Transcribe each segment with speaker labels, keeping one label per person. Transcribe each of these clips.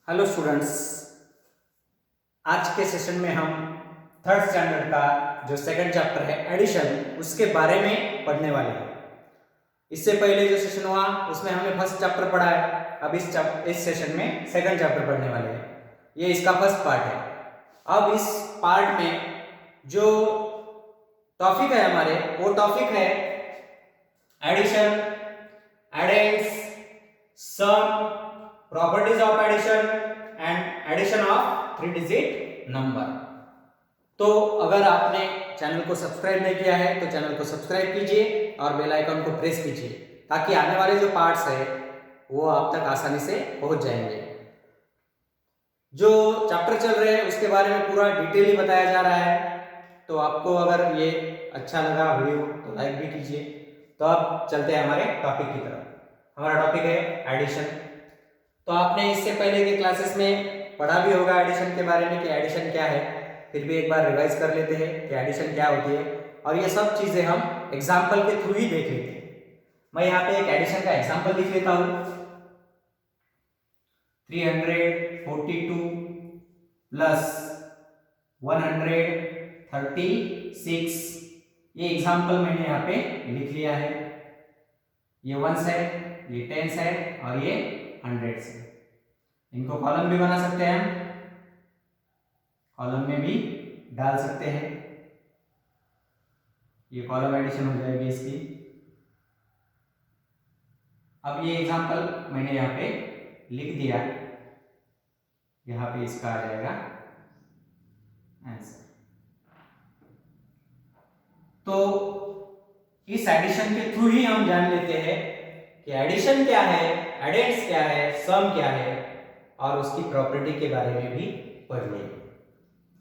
Speaker 1: Hello students, आज के session में हम थर्ड स्टैंडर्ड का जो सेकंड चैप्टर है एडिशन, उसके बारे में पढ़ने वाले हैं। इससे पहले जो सेशन हुआ उसमें हमने फर्स्ट चैप्टर पढ़ा है। अब इस सेशन में सेकंड चैप्टर पढ़ने वाले हैं। ये इसका फर्स्ट पार्ट है। अब इस पार्ट में जो टॉपिक है हमारे, वो टॉपिक है addition, addends, sum, properties of addition and addition of 3 digit number. तो अगर आपने चैनल को सब्सक्राइब नहीं किया है तो चैनल को सब्सक्राइब कीजिए और बेल आइकन को प्रेस कीजिए ताकि आने वाले जो पार्ट्स है वो आप तक आसानी से पहुंच जाएंगे। जो चैप्टर चल रहे हैं उसके बारे में पूरा डिटेल ही बताया जा रहा है। तो आपको अगर ये अच्छा लगा वीडियो तो लाइक भी कीजिए। तो अब चलते हैं हमारे टॉपिक की तरफ। हमारा टॉपिक है एडिशन। तो आपने इससे पहले के क्लासेस में पढ़ा भी होगा एडिशन के बारे में कि एडिशन क्या है। फिर भी एक बार रिवाइज कर लेते हैं कि एडिशन क्या होती है, और ये सब चीजें हम एग्जाम्पल के थ्रू ही देख लेते हैं। मैं यहाँ पे एक एडिशन का एग्जाम्पल लिख लेता हूँ। 342 प्लस 136, ये एग्जाम्पल मैंने यहाँ पे लिख लिया है। ये 1 है, ये 10 है और ये 100 है। इनको कॉलम भी बना सकते हैं, हम कॉलम में भी डाल सकते हैं। ये कॉलम एडिशन हो जाएगी इसकी। अब ये एग्जांपल मैंने यहाँ पे लिख दिया, यहाँ पे इसका आ जाएगा आंसर। तो इस एडिशन के थ्रू ही हम जान लेते हैं कि एडिशन क्या है, एडेंड्स क्या है, सम क्या है, और उसकी प्रॉपर्टी के बारे में भी पढ़ लेंगे।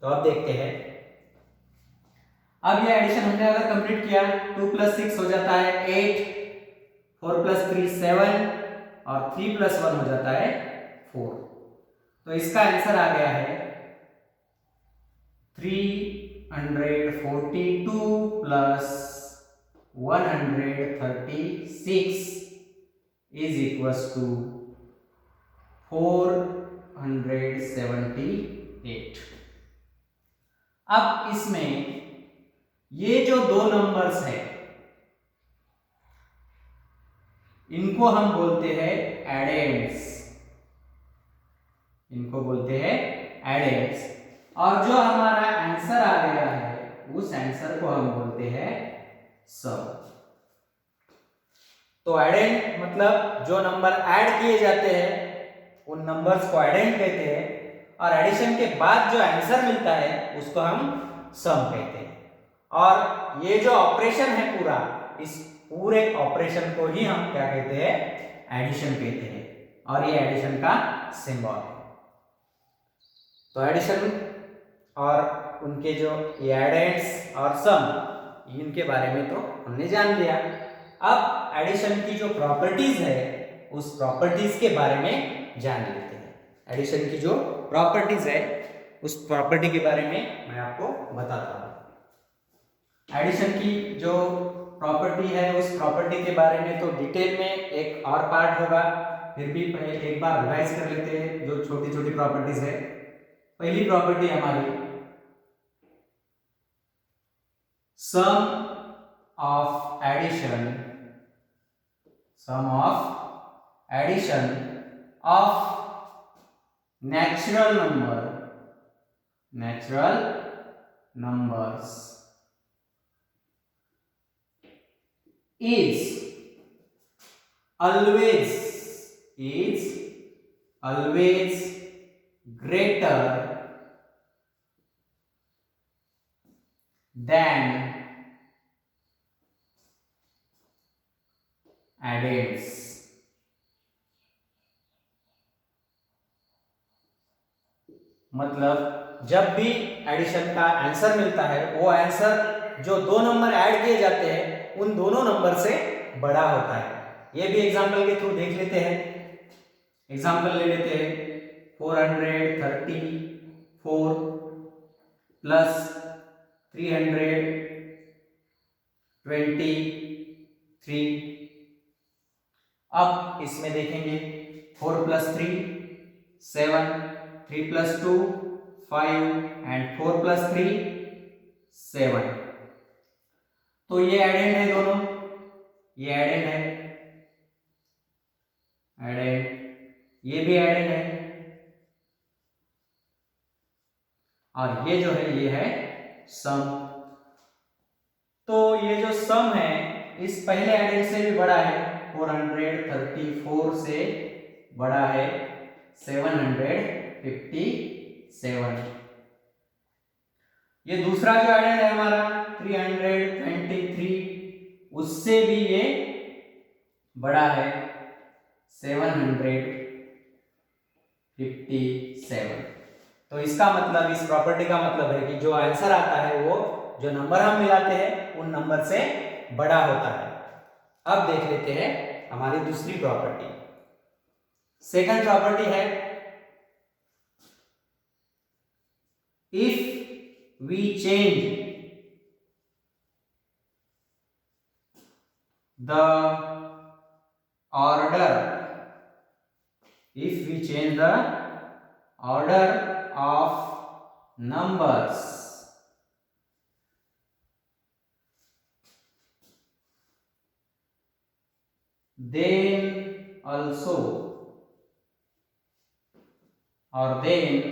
Speaker 1: तो अब देखते हैं। अब ये एडिशन हमने अगर कंप्लीट किया, 2 + 6 हो जाता है 8, 4 + 3 7 और 3 + 1 हो जाता है 4। तो इसका आंसर आ गया है 342 + 136 इज इक्वल्स टू 478। अब इसमें ये जो दो नंबर्स है इनको हम बोलते हैं एडेंड्स, इनको बोलते हैं एडेंड्स। और जो हमारा आंसर आ गया है उस आंसर को हम बोलते हैं सम। तो एडेंड मतलब जो नंबर ऐड किए जाते हैं उन नंबर्स को एडेंड कहते हैं, और एडिशन के बाद जो आंसर मिलता है उसको हम सम कहते हैं। और ये जो ऑपरेशन है पूरा, इस पूरे ऑपरेशन को ही हम क्या कहते हैं, एडिशन कहते हैं। और ये एडिशन का सिंबल है। तो एडिशन और उनके जो ये एडेंड्स और सम, इनके बारे में तो हमने जान लिया। अब एडिशन की जो प्रॉपर्टीज है उस प्रॉपर्टीज के बारे में जान लेते हैं। एडिशन की जो प्रॉपर्टीज है उस प्रॉपर्टी के बारे में मैं आपको बताता हूँ। एडिशन की जो प्रॉपर्टी है उस प्रॉपर्टी के बारे में तो डिटेल में एक और पार्ट होगा, फिर भी एक बार रिवाइज कर लेते हैं जो छोटी छोटी प्रॉपर्टीज है। पहली प्रॉपर्टी हमारी sum of addition, sum of addition of natural numbers is always greater than addends। मतलब जब भी एडिशन का आंसर मिलता है वो आंसर जो दो नंबर ऐड किए जाते हैं उन दोनों नंबर से बड़ा होता है। ये भी एग्जांपल के थ्रू देख लेते हैं। एग्जांपल ले लेते हैं 434 प्लस 323। अब इसमें देखेंगे 4 + 3 7, 3 plus 2 5 and 4 plus 3 7। तो ये एडेंड है दोनों, ये एडेंड है, एडेंड, ये भी एडेंड है, और ये जो है ये है सम। तो ये जो सम है इस पहले एडेंड से भी बड़ा है, 434 से बड़ा है 757। ये दूसरा जो एडेंड है हमारा 323, उससे भी ये बड़ा है 757। तो इसका मतलब, इस प्रॉपर्टी का मतलब है कि जो आंसर आता है वो जो नंबर हम मिलाते हैं उन नंबर से बड़ा होता है। अब देख लेते हैं हमारी दूसरी प्रॉपर्टी। सेकंड प्रॉपर्टी है, if we change the order, if we change the order of numbers, then also, or then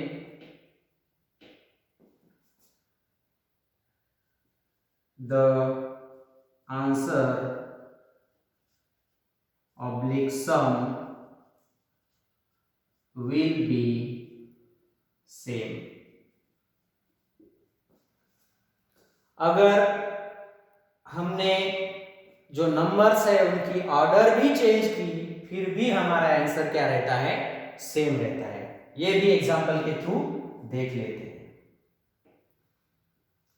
Speaker 1: the answer oblique sum will be same। अगर हमने जो नंबर्स है उनकी ऑर्डर भी चेंज की फिर भी हमारा आंसर क्या रहता है, सेम रहता है। ये भी एग्जांपल के थ्रू देख लेते हैं।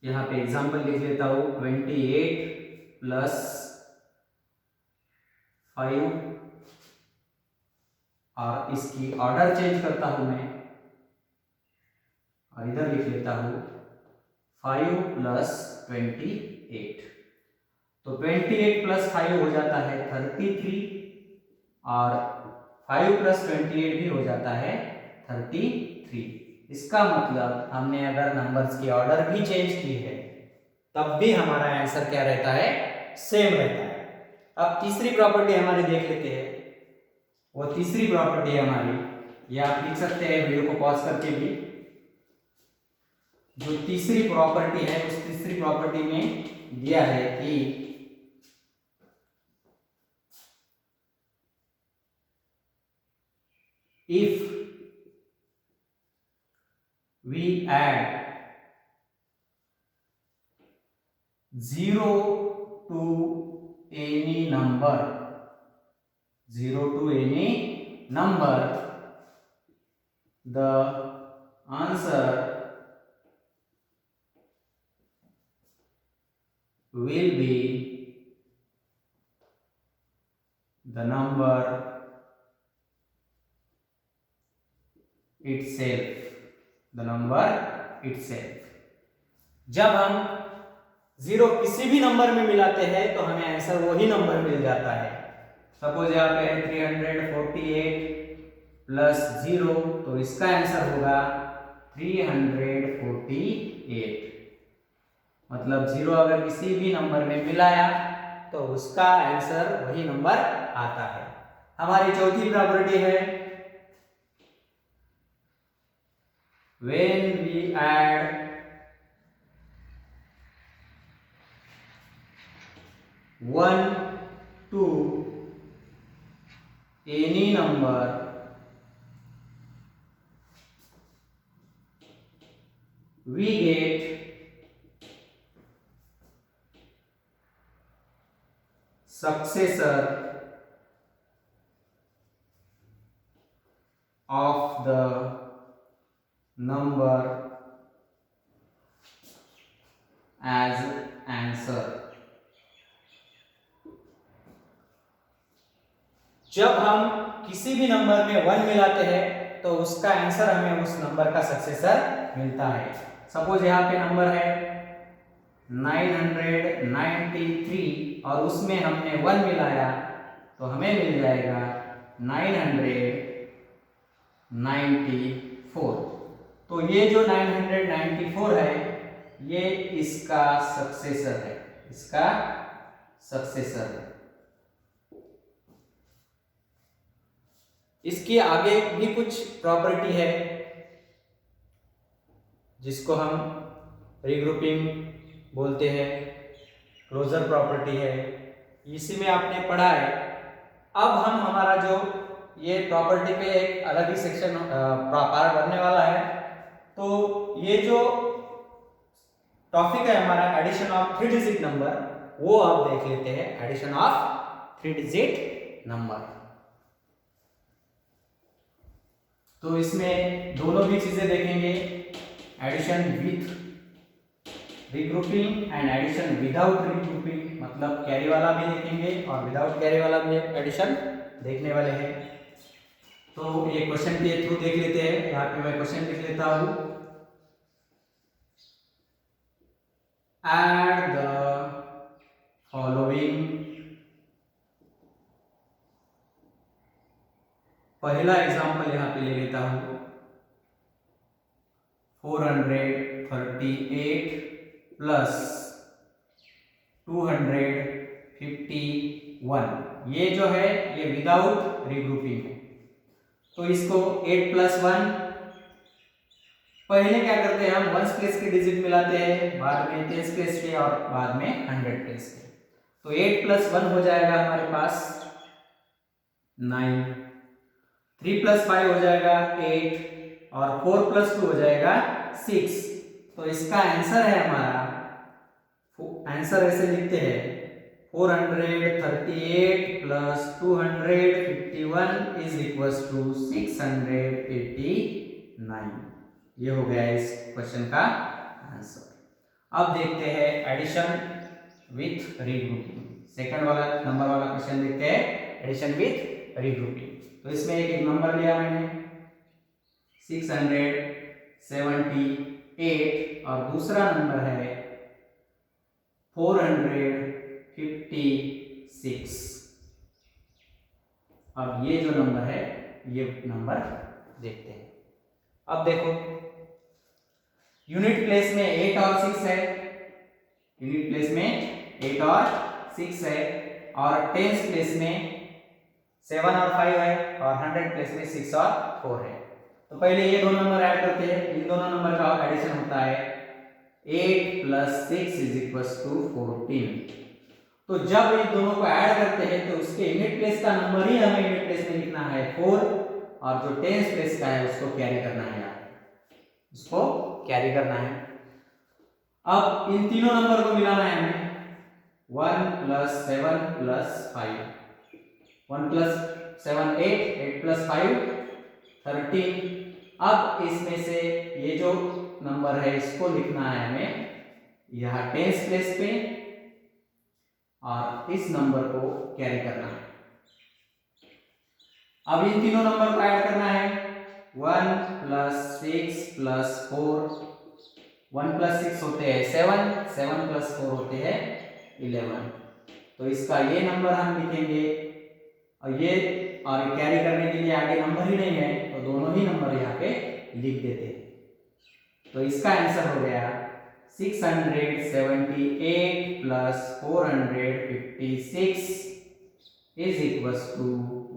Speaker 1: यहां पे एग्जांपल लिख लेता हूं, 28 प्लस 5, और इसकी ऑर्डर चेंज करता हूं मैं, और इधर लिख लेता हूं 5 प्लस 28। तो 28 प्लस 5 हो जाता है 33, और 5 प्लस 28 भी हो जाता है 33। इसका मतलब हमने अगर नंबर्स की ऑर्डर भी चेंज की है तब भी हमारा आंसर क्या रहता है, सेम रहता है। अब तीसरी प्रॉपर्टी हमारी देख लेते हैं। वो तीसरी प्रॉपर्टी है हमारी, ये आप लिख सकते हैं वीडियो को पॉज करके भी। जो तीसरी प्रॉपर्टी है उस तीसरी प्रॉपर्टी में दिया है कि if we add 0 to any number, 0 to any number, the answer will be the number itself, the number itself। जब हम 0 किसी भी नंबर में मिलाते हैं तो हमें आंसर वही नंबर मिल जाता है। सपोज यहाँ पे है 348 प्लस 0, तो इसका आंसर होगा 348। मतलब 0 अगर किसी भी नंबर में मिलाया तो उसका आंसर वही नंबर आता है। हमारी चौथी प्रॉपर्टी है, when we add 1 to any number, we get successor of the number as answer। जब हम किसी भी नंबर में 1 मिलाते हैं तो उसका आंसर हमें उस नंबर का सक्सेसर मिलता है। सपोज यहाँ पे नंबर है 993 और उसमें हमने 1 मिलाया तो हमें मिल जाएगा 900 994। तो ये जो 994 है ये इसका सक्सेसर है, इसका सक्सेसर है। इसकी आगे भी कुछ प्रॉपर्टी है जिसको हम रीग्रुपिंग बोलते हैं, क्लोजर प्रॉपर्टी है, इसी में आपने पढ़ा है। अब हम हमारा जो ये प्रॉपर्टी पे एक अलग ही सेक्शन पार्ट बनने वाला है। तो ये जो टॉपिक है हमारा एडिशन ऑफ 3 डिजिट नंबर, वो आप देख लेते हैं। एडिशन ऑफ 3 डिजिट नंबर, तो इसमें दोनों भी चीजें देखेंगे, addition with regrouping and addition without regrouping, मतलब कैरी वाला भी देखेंगे और विदाउट कैरी वाला भी एडिशन देखने वाले हैं। तो ये क्वेश्चन के थ्रू देख लेते हैं। यहाँ पे मैं क्वेश्चन लिख लेता हूं, एड द फॉलोइंग। पहला एग्जांपल यहाँ पे ले लेता हूं, 438 प्लस 251, ये जो है ये विदाउट रीग्रुपिंग है। तो इसको 8 प्लस 1, पहले क्या करते हैं हम वंस प्लेस के डिजिट मिलाते हैं, बाद में टेंस प्लेस के और बाद में 100 प्लेस के। तो 8 प्लस 1 हो जाएगा हमारे पास 9, 3 प्लस 5 हो जाएगा 8 और 4 प्लस 2 हो जाएगा 6। तो इसका आंसर है हमारा, आंसर ऐसे लिखते हैं 438 प्लस 251 इज इक्वल टू 689। ये हो गया इस क्वेश्चन का आंसर। अब देखते हैं एडिशन विथ रीग्रुपिंग। सेकंड वाला नंबर वाला क्वेश्चन देखते हैं, एडिशन विथ रीग्रुपिंग। तो इसमें एक नंबर लिया मैंने 678 और दूसरा नंबर है 456। अब ये जो नंबर है ये नंबर देखते हैं। अब देखो यूनिट प्लेस में 8 और 6 है, यूनिट प्लेस में 8 और 6 है, और टेंस प्लेस में 7 और 5 है, और 100 प्लेस में 6 और 4 है। तो पहले ये दो नंबर ऐड करते हैं। इन दोनों नंबर का एडिशन होता है 8 प्लस 6 इज इक्वल टू 14। तो जब इन दोनों को ऐड करते हैं तो उसके यूनिट प्लेस का नंबर ही हमें यूनिट प्लेस में लिखना है 4, और जो टेंस प्लेस का है उसको कैरी करना है, उसको कैरी करना है। अब इन तीनों नंबर को मिलाना है हमें, 1 प्लस 7 प्लस 5, 1 प्लस 7 8, 8 प्लस 5 13। अब इसमें से ये जो नंबर है इसको लिखना है हमें यहाँ टेंस प्लेस पे, और इस नंबर को कैरी करना है। अब इन तीनों नंबर को ऐड करना है, 1 प्लस 6 प्लस 4, 1 प्लस 6 होते हैं 7, 7 प्लस 4 होते हैं 11। तो इसका ये नंबर हम लिखेंगे, और ये और कैरी करने के लिए आगे नंबर ही नहीं है तो दोनों ही नंबर यहाँ पे लिख देते हैं। तो इसका आंसर हो गया 678 प्लस 456 इज इक्वल टू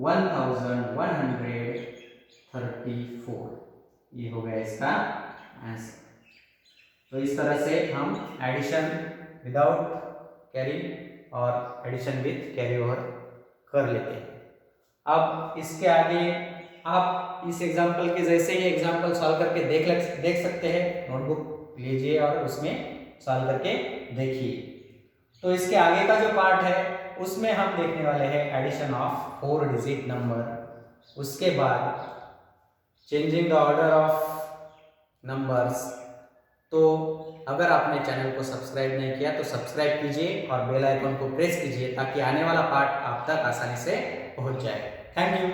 Speaker 1: 1134। ये हो गया इसका आंसर। तो इस तरह से हम एडिशन विदाउट कैरी और एडिशन विथ कैरी ओवर कर लेते हैं। अब इसके आगे आप इस एग्जाम्पल के जैसे ही एग्जाम्पल सॉल्व करके देख सकते हैं। नोटबुक लीजिए और उसमें सॉल्व करके देखिए। तो इसके आगे का जो पार्ट है उसमें हम देखने वाले हैं एडिशन ऑफ 4 डिजिट नंबर, उसके बाद changing the order of numbers. तो अगर आपने चैनल को सब्सक्राइब नहीं किया तो सब्सक्राइब कीजिए और बेल आइकन को प्रेस कीजिए ताकि आने वाला पार्ट आप तक आसानी से पहुंच जाए। Thank you.